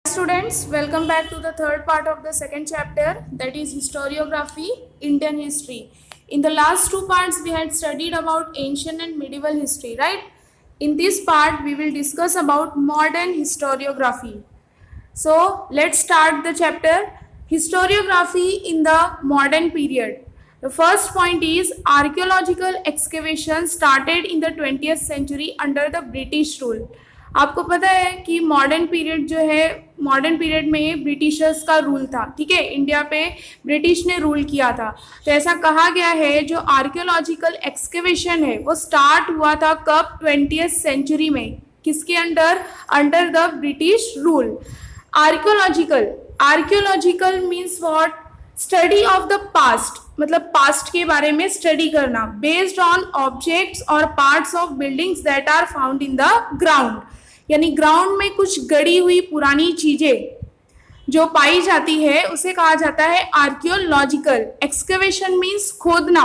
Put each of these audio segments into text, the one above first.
Students, welcome back to the third part of the second chapter, that is historiography, Indian history. In the last two parts we had studied about ancient and medieval history, right? In this part we will discuss about modern historiography. So let's start the chapter, historiography in the modern period. The first point is archaeological excavation started in the 20th century under the British rule. आपको पता है कि modern period जो है, modern period में Britishers का rule था, ठीक है, इंडिया पे ब्रिटिश ने रूल किया था। तो ऐसा कहा गया है जो आर्कियोलॉजिकल एक्सकेवेशन है वो स्टार्ट हुआ था कब, 20th सेंचुरी में, किसके under, under the British rule. Archaeological means what, study of the past, मतलब पास्ट के बारे में स्टडी करना, बेस्ड ऑन ऑब्जेक्ट्स और parts of buildings that are found in the ground, यानी ग्राउंड में कुछ गड़ी हुई पुरानी चीजें जो पाई जाती है उसे कहा जाता है आर्कियोलॉजिकल। एक्सकेवेशन मीन्स खोदना,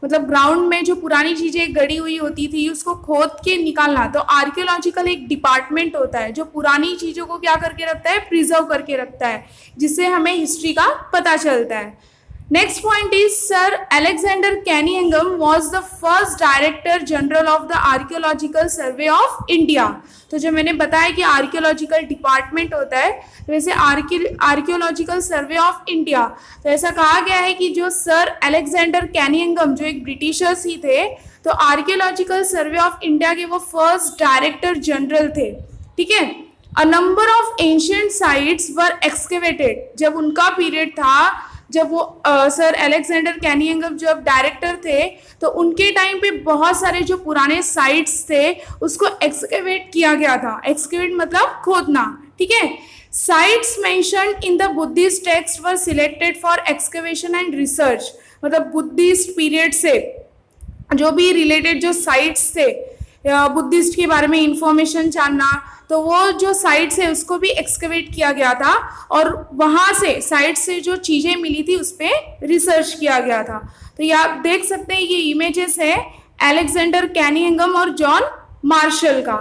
मतलब ग्राउंड में जो पुरानी चीजें गड़ी हुई होती थी उसको खोद के निकालना। तो आर्कियोलॉजिकल एक डिपार्टमेंट होता है जो पुरानी चीजों को क्या करके रखता है, प्रिजर्व करके रखता है, जिससे हमें हिस्ट्री का पता चलता है। Next point is sir Alexander Cunningham was the first director general of the archaeological survey of India. तो जो मैंने बताया कि आर्कियोलॉजिकल डिपार्टमेंट होता है, तो वैसे आर्कियोलॉजिकल सर्वे ऑफ इंडिया, तो ऐसा कहा गया है कि जो सर अलेक्जेंडर कैनिंघम जो एक ब्रिटिशर्स ही थे, तो आर्कियोलॉजिकल सर्वे ऑफ इंडिया के वो फर्स्ट डायरेक्टर जनरल थे, ठीक है। A number of ancient sites were excavated, जब उनका पीरियड था, जब वो सर अलेक्जेंडर कैनिंघम जब डायरेक्टर थे, तो उनके टाइम पे बहुत सारे जो पुराने साइट्स थे उसको एक्सकेवेट किया गया था। एक्सकेवेट मतलब खोदना, ठीक है। Sites mentioned in the Buddhist text were selected for excavation and research, मतलब बुद्धिस्ट पीरियड से जो भी रिलेटेड जो साइट्स थे, बुद्धिस्ट के बारे में इंफॉर्मेशन जानना, तो वो जो साइट्स है उसको भी एक्सकेवेट किया गया था और वहाँ से साइट से जो चीज़ें मिली थी उस पर रिसर्च किया गया था। तो ये आप देख सकते हैं, ये इमेजेस है अलेक्जेंडर कैनिंघम और जॉन मार्शल का।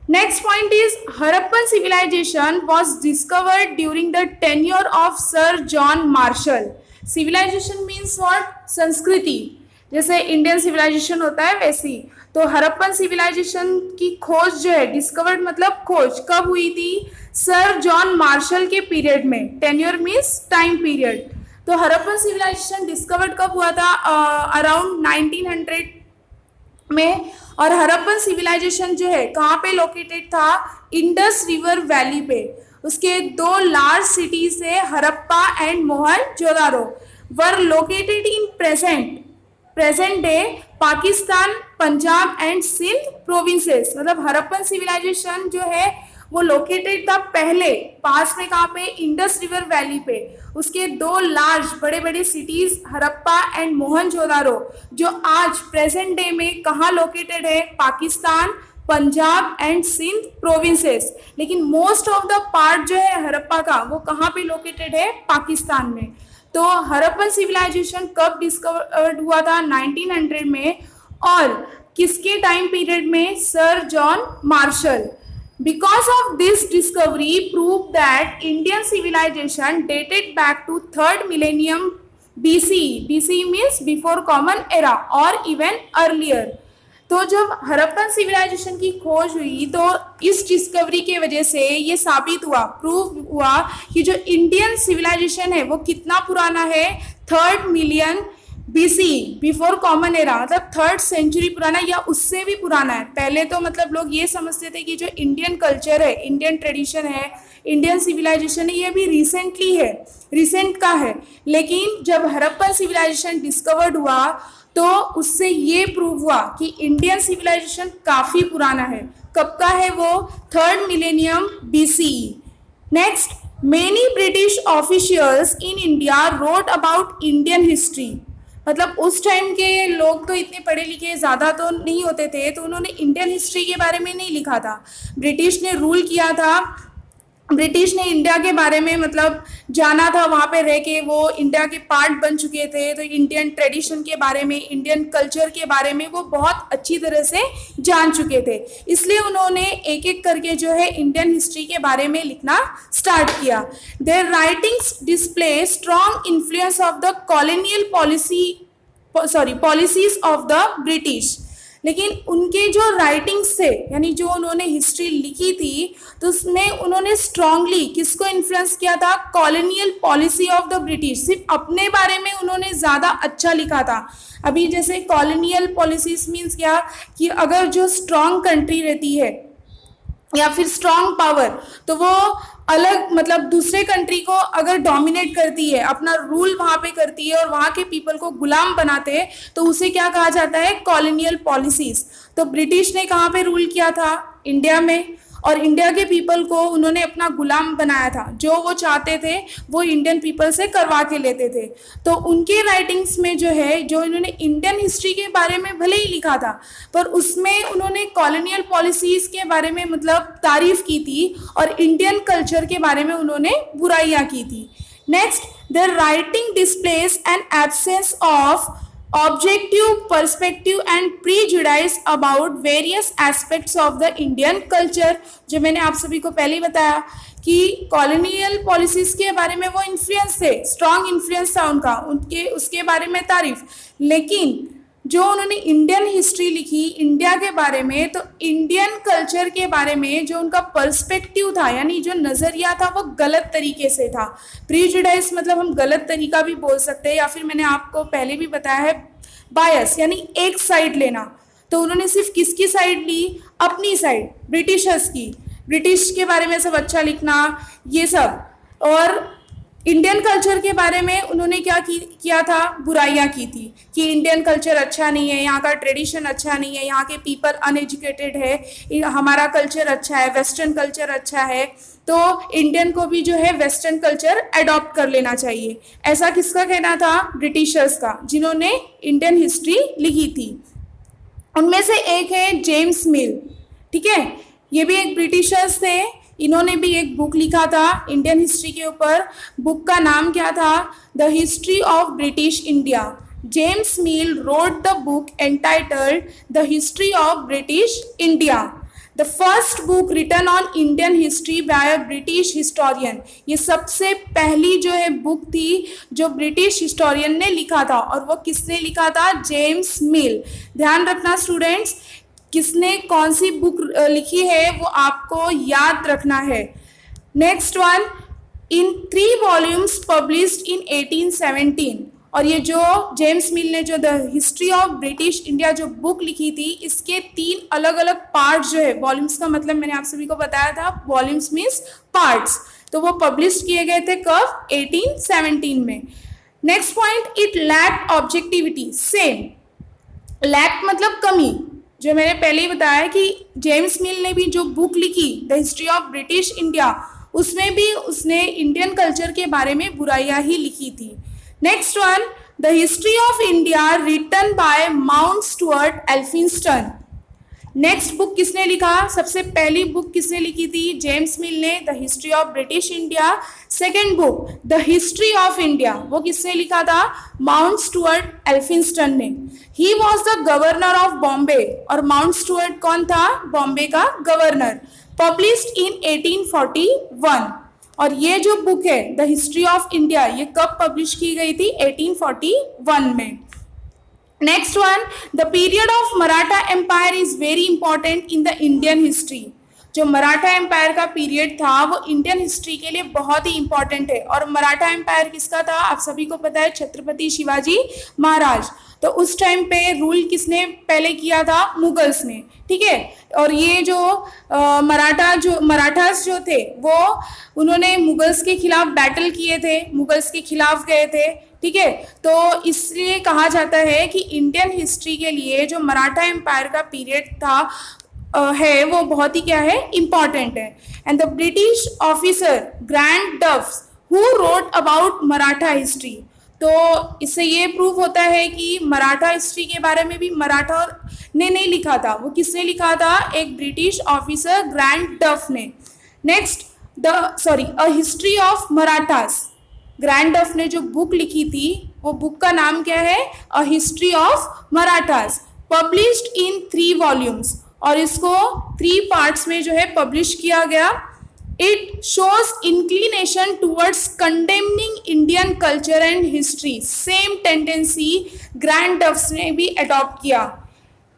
Next point is Harappan civilization was discovered during the tenure of sir John Marshall. Civilization means what, संस्कृति, जैसे इंडियन सिविलाइजेशन होता है वैसी। तो हड़प्पन सिविलाइजेशन की खोज जो है, डिस्कवर्ड मतलब खोज, कब हुई थी, सर जॉन मार्शल के पीरियड में। Tenure means time period. तो हड़प्पन सिविलाइजेशन डिस्कवर्ड कब हुआ था, अराउंड 1900 में। और हड़प्पन सिविलाइजेशन जो है कहाँ पे लोकेटेड था, इंडस रिवर वैली पे। उसके दो लार्ज सिटीज है, Harappa and Mohenjodaro, were located in present day Pakistan, Punjab and Sindh provinces. मतलब हड़प्पन सिविलाइजेशन जो है वो लोकेटेड था पहले पास में, कहाँ पे, इंडस रिवर वैली पे। उसके दो लार्ज बड़े बड़े सिटीज हड़प्पा एंड मोहनजोदारो, जो आज प्रेजेंट डे में कहाँ लोकेटेड है, पाकिस्तान, पंजाब एंड सिंध प्रोविंसेस। लेकिन मोस्ट ऑफ द पार्ट जो है हड़प्पा का वो कहाँ पे लोकेटेड है, पाकिस्तान में। तो हड़प्पन सिविलाइजेशन कब डिस्कवर्ड हुआ था, 1900 में, और किसके टाइम पीरियड में, sir John Marshall. Because of this discovery prove that Indian civilization dated back to third millennium BC। BC means before common era और इवन अर्लियर। तो जब हड़प्पन सिविलाइजेशन की खोज हुई तो इस डिस्कवरी के वजह से ये साबित हुआ, प्रूव हुआ कि जो इंडियन सिविलाइजेशन है वो कितना पुराना है, third million BC, before common era, मतलब थर्ड सेंचुरी पुराना या उससे भी पुराना है। पहले तो मतलब लोग ये समझते थे कि जो इंडियन कल्चर है, इंडियन ट्रेडिशन है, इंडियन सिविलाइजेशन है, ये भी रिसेंटली है, रिसेंट का है। लेकिन जब हड़प्पन सिविलाइजेशन डिस्कवर्ड हुआ तो उससे ये प्रूव हुआ कि इंडियन सिविलाइजेशन काफ़ी पुराना है। कब का है वो, third millennium BC। Next, many British officials in India wrote about Indian history. मतलब उस टाइम के लोग तो इतने पढ़े लिखे ज़्यादा तो नहीं होते थे, तो उन्होंने इंडियन हिस्ट्री के बारे में नहीं लिखा था। ब्रिटिश ने रूल किया था ब्रिटिश ने इंडिया के बारे में मतलब जाना था, वहाँ पे रह के वो इंडिया के पार्ट बन चुके थे, तो इंडियन ट्रेडिशन के बारे में, इंडियन कल्चर के बारे में वो बहुत अच्छी तरह से जान चुके थे। इसलिए उन्होंने एक एक करके जो है इंडियन हिस्ट्री के बारे में लिखना स्टार्ट किया। Their writings display strong influence of the colonial policies of the British. लेकिन उनके जो राइटिंग्स थे, यानी जो उन्होंने हिस्ट्री लिखी थी, तो उसमें उन्होंने स्ट्रांगली किसको इन्फ्लुएंस किया था? Colonial policy of the British. सिर्फ अपने बारे में उन्होंने ज़्यादा अच्छा लिखा था। अभी जैसे कॉलोनियल पॉलिसीज मीन्स क्या, कि अगर जो स्ट्रांग कंट्री रहती है या फिर स्ट्रांग पावर, तो वो अलग मतलब दूसरे कंट्री को अगर डोमिनेट करती है, अपना रूल वहाँ पे करती है और वहाँ के पीपल को गुलाम बनाते हैं, तो उसे क्या कहा जाता है? Colonial policies. तो ब्रिटिश ने कहाँ पे रूल किया था? इंडिया में। और इंडिया के पीपल को उन्होंने अपना गुलाम बनाया था, जो वो चाहते थे वो इंडियन पीपल से करवा के लेते थे। तो उनके राइटिंग्स में जो है, जो इन्होंने इंडियन हिस्ट्री के बारे में भले ही लिखा था, पर उसमें उन्होंने कॉलोनियल पॉलिसीज के बारे में मतलब तारीफ की थी और इंडियन कल्चर के बारे में उन्होंने बुराइयां की थी। Next, the writing displays an absence of objective perspective and prejudice about various aspects of the Indian culture। जो मैंने आप सभी को पहले ही बताया कि कॉलोनियल पॉलिसीज के बारे में वो इन्फ्लुएंस थे, स्ट्रॉन्ग इन्फ्लुएंस था उनका, उनके उसके बारे में तारीफ। लेकिन जो उन्होंने इंडियन हिस्ट्री लिखी इंडिया के बारे में, तो इंडियन कल्चर के बारे में जो उनका पर्सपेक्टिव था, यानी जो नज़रिया था, वो गलत तरीके से था। प्रीजुडाइज मतलब हम गलत तरीका भी बोल सकते हैं, या फिर मैंने आपको पहले भी बताया है बायस, यानी एक साइड लेना। तो उन्होंने सिर्फ किसकी साइड ली? अपनी साइड, ब्रिटिशर्स की। ब्रिटिश के बारे में सब अच्छा लिखना, ये सब। और इंडियन कल्चर के बारे में उन्होंने क्या किया था? बुराइयां की थी कि इंडियन कल्चर अच्छा नहीं है, यहाँ का ट्रेडिशन अच्छा नहीं है, यहाँ के पीपल अनएजुकेटेड है, हमारा कल्चर अच्छा है, वेस्टर्न कल्चर अच्छा है, तो इंडियन को भी जो है वेस्टर्न कल्चर अडॉप्ट कर लेना चाहिए। ऐसा किसका कहना था? ब्रिटिशर्स का, जिन्होंने इंडियन हिस्ट्री लिखी थी। उनमें से एक है जेम्स मिल, ठीक है, ये भी एक ब्रिटिशर्स थे। इन्होंने भी एक बुक लिखा था इंडियन हिस्ट्री के ऊपर। बुक का नाम क्या था? The history of British India. James Mill wrote the book entitled the history of British India, the first book written on Indian history by a British historian. ये सबसे पहली जो है बुक थी जो ब्रिटिश हिस्टोरियन ने लिखा था, और वो किसने लिखा था? जेम्स मिल। ध्यान रखना स्टूडेंट्स, किसने कौन सी बुक लिखी है वो आपको याद रखना है। Next one, in 3 volumes published in 1817। और ये जो जेम्स मिल ने जो the history of British India जो बुक लिखी थी, इसके 3 अलग अलग पार्ट्स जो है, वॉल्यूम्स का मतलब मैंने आप सभी को बताया था, वॉल्यूम्स मीन्स पार्ट्स, तो वो पब्लिश किए गए थे कब? 1817 में। Next point, it lacked objectivity. Same, lack मतलब कमी, जो मैंने पहले ही बताया कि जेम्स मिल ने भी जो बुक लिखी the history of British India, उसमें भी उसने इंडियन कल्चर के बारे में बुराइयां ही लिखी थी। Next one, the history of India written by Mount Stuart Elphinstone. Next book किसने लिखा? सबसे पहली बुक किसने लिखी थी? जेम्स मिल ने, the history of British India. Second book the history of India, वो किसने लिखा था? माउंट स्टुअर्ट एल्फिंस्टन ने। He was the governor of Bombay, और माउंट स्टुअर्ट कौन था? बॉम्बे का गवर्नर। Published in 1841। और ये जो बुक है द हिस्ट्री ऑफ इंडिया, ये कब पब्लिश की गई थी? 1841 में। Next one, the period of Maratha empire is very important in the Indian history. जो मराठा एम्पायर का पीरियड था वो इंडियन हिस्ट्री के लिए बहुत ही इंपॉर्टेंट है। और मराठा एम्पायर किसका था? आप सभी को पता है, छत्रपति शिवाजी महाराज। तो उस टाइम पे रूल किसने पहले किया था? मुगल्स ने, ठीक है। और ये जो मराठास जो थे वो उन्होंने मुगल्स के खिलाफ बैटल किए थे, मुगल्स के खिलाफ गए थे, ठीक है। तो इसलिए कहा जाता है कि इंडियन हिस्ट्री के लिए जो मराठा एम्पायर का पीरियड था है वो बहुत ही क्या है? इम्पॉर्टेंट है। And the British officer Grant Duffs who wrote about Maratha history. तो इससे ये प्रूव होता है कि मराठा हिस्ट्री के बारे में भी मराठा ने नहीं लिखा था, वो किसने लिखा था? एक ब्रिटिश ऑफिसर ग्रैंड डफ ने। Next, a history of Marathas. Grand डफ ने जो बुक लिखी थी वो बुक का नाम क्या है? A history of Marathas, published in 3 volumes, और इसको 3 पार्ट्स में जो है पब्लिश किया गया। It shows inclination towards condemning Indian culture and history. Same tendency Grant Duffs ने भी अडॉप्ट किया,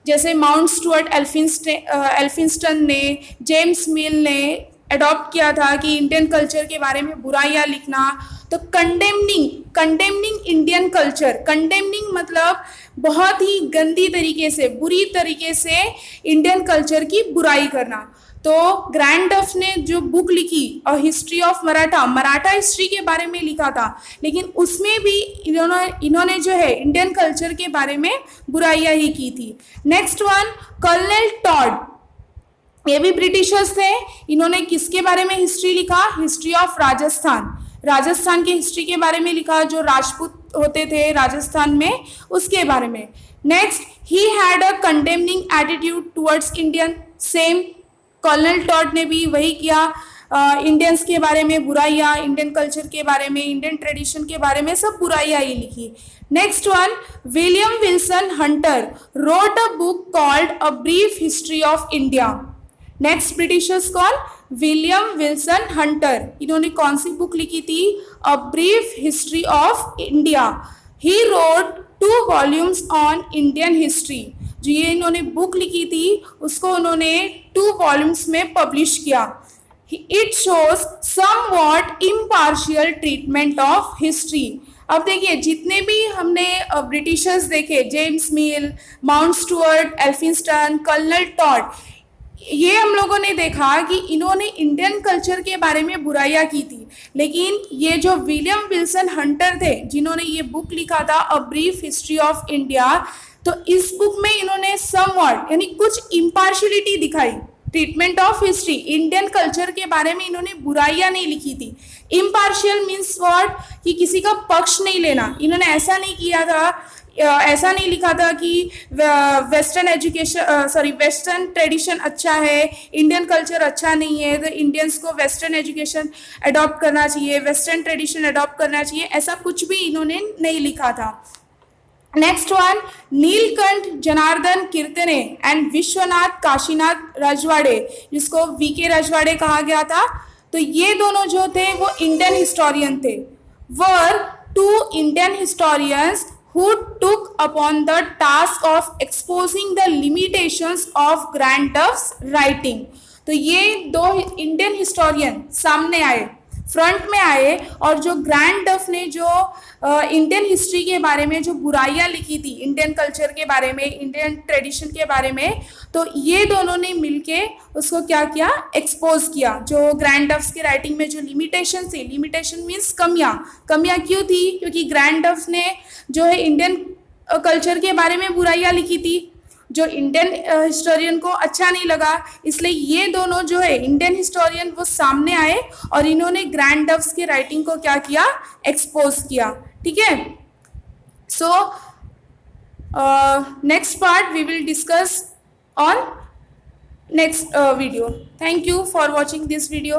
जैसे माउंट स्टुअर्ट एल्फिंस्टन ने, जेम्स मिल ने अडॉप्ट किया था कि इंडियन कल्चर के बारे में बुराइयां लिखना। तो कंडेमनिंग इंडियन कल्चर, कंडेमनिंग मतलब बहुत ही गंदी तरीके से, बुरी तरीके से इंडियन कल्चर की बुराई करना। तो ग्रैंड डफ ने जो बुक लिखी a history of Maratha history के बारे में लिखा था, लेकिन उसमें भी इन्होंने जो है इंडियन कल्चर के बारे में बुराइयां ही की थी। नेक्स्ट वन, कर्नल टॉड, ये भी ब्रिटिशर्स थे। इन्होंने किसके बारे में हिस्ट्री लिखा? हिस्ट्री ऑफ राजस्थान की हिस्ट्री के बारे में लिखा, जो राजपूत होते थे राजस्थान में, उसके बारे में। Next, he had a condemning attitude towards Indian. Same colonel Tod ने भी वही किया, इंडियंस के बारे में बुराइयां, इंडियन कल्चर के बारे में, इंडियन ट्रेडिशन के बारे में सब बुराइयां ही लिखी। Next one, William Wilson Hunter wrote a book called a brief history of India. Next Britishers कौन? William Wilson Hunter. इन्होंने कौन सी बुक लिखी थी? A brief history of India. He wrote 2 volumes on Indian history. जो ये इन्होंने book लिखी थी उसको उन्होंने 2 वॉल्यूम्स में पब्लिश किया। It shows somewhat impartial treatment of history. अब देखिए, जितने भी हमने ब्रिटिशर्स देखे, James Mill, Mount Stuart Elphinstone, colonel Tod, ये हम लोगों ने देखा कि इन्होंने इंडियन कल्चर के बारे में बुराइयां की थी। लेकिन ये जो विलियम विल्सन हंटर थे, जिन्होंने ये बुक लिखा था अ ब्रीफ हिस्ट्री ऑफ इंडिया, तो इस बुक में इन्होंने समवॉट यानी कुछ इम्पार्शियलिटी दिखाई, treatment of history, Indian culture के बारे में इन्होंने बुराइयां नहीं लिखी थी। इम्पार्शियल मीन्स व्हाट, कि किसी का पक्ष नहीं लेना। इन्होंने ऐसा नहीं किया था, ऐसा नहीं लिखा था कि वेस्टर्न ट्रेडिशन अच्छा है, इंडियन कल्चर अच्छा नहीं है, तो इंडियंस को वेस्टर्न एजुकेशन अडॉप्ट करना चाहिए, वेस्टर्न ट्रेडिशन अडॉप्ट करना चाहिए, ऐसा कुछ भी इन्होंने नहीं लिखा था। Next one, Nilkanth Janardan Kirtane and Vishwanath Kashinath Rajwade, जिसको वीके रजवाड़े कहा गया था। तो ये दोनों जो थे वो इंडियन हिस्टोरियन थे। वर 2 Indian historians who took upon the task of exposing the limitations of Grand Duff's writing। तो ये 2 इंडियन हिस्टोरियन सामने आए, फ्रंट में आए, और जो ग्रैंड डफ ने जो इंडियन हिस्ट्री के बारे में जो बुराइयां लिखी थी, इंडियन कल्चर के बारे में, इंडियन ट्रेडिशन के बारे में, तो ये दोनों ने मिलके उसको क्या किया? एक्सपोज किया। जो ग्रैंड डफ्स की राइटिंग में जो लिमिटेशन थी, लिमिटेशन मीन्स कमियां क्यों थी? क्योंकि ग्रैंड डफ ने जो है इंडियन कल्चर के बारे में बुराइयां लिखी थी, जो इंडियन हिस्टोरियन को अच्छा नहीं लगा, इसलिए ये दोनों जो है इंडियन हिस्टोरियन वो सामने आए और इन्होंने ग्रैंड डफ्स की राइटिंग को क्या किया? एक्सपोज किया। ठीक है। So next part we will discuss on next video. Thank you for watching this video.